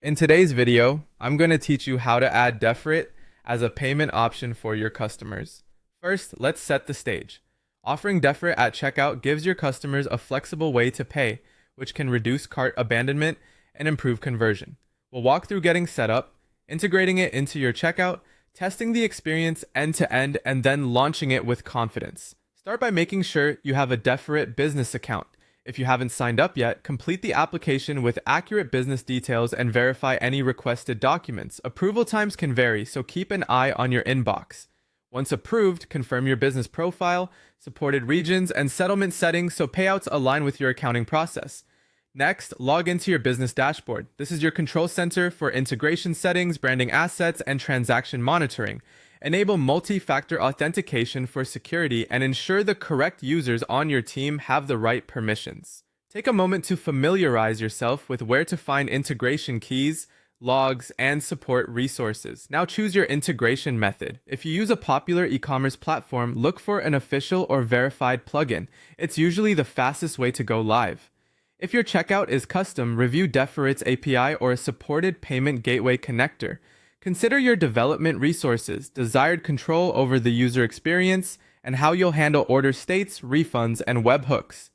In today's video, I'm going to teach you how to add Deferit as a payment option for your customers. First, let's set the stage. Offering Deferit at checkout gives your customers a flexible way to pay, which can reduce cart abandonment and improve conversion. We'll walk through getting set up, integrating it into your checkout, testing the experience end to end, and then launching it with confidence. Start by making sure you have a Deferit business account. If you haven't signed up yet, complete the application with accurate business details and verify any requested documents. Approval times can vary, so keep an eye on your inbox. Once approved, confirm your business profile, supported regions, and settlement settings so payouts align with your accounting process. Next, log into your business dashboard. This is your control center for integration settings, branding assets, and transaction monitoring. Enable multi-factor authentication for security and ensure the correct users on your team have the right permissions. Take a moment to familiarize yourself with where to find integration keys, logs, and support resources. Now choose your integration method. If you use a popular e-commerce platform, look for an official or verified plugin. It's usually the fastest way to go live. If your checkout is custom, review Deferit's API or a supported payment gateway connector. Consider your development resources, desired control over the user experience, and how you'll handle order states, refunds, and webhooks.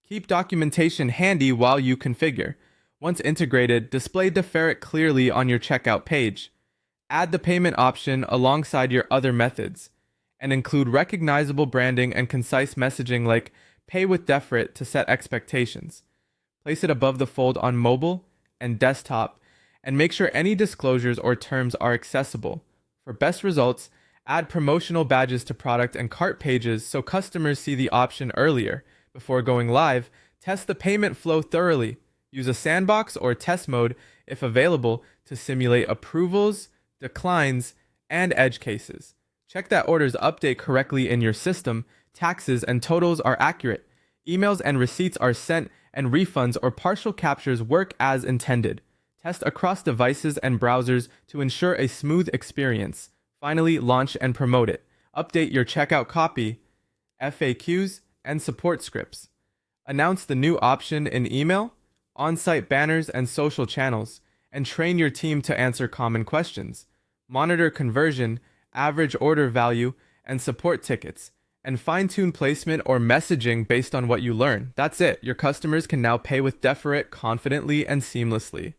Keep documentation handy while you configure. Once integrated, display Deferit clearly on your checkout page. Add the payment option alongside your other methods, and include recognizable branding and concise messaging like "Pay with Deferit" to set expectations. Place it above the fold on mobile and desktop, and make sure any disclosures or terms are accessible. For best results, add promotional badges to product and cart pages so customers see the option earlier. Before going live, test the payment flow thoroughly. Use a sandbox or test mode, if available, to simulate approvals, declines, and edge cases. Check that orders update correctly in your system, taxes and totals are accurate, emails and receipts are sent, and refunds or partial captures work as intended. Test across devices and browsers to ensure a smooth experience. Finally, launch and promote it. Update your checkout copy, FAQs, and support scripts. Announce the new option in email, on-site banners, and social channels, and train your team to answer common questions. Monitor conversion, average order value, and support tickets, and fine-tune placement or messaging based on what you learn. That's it. Your customers can now pay with Deferit confidently and seamlessly.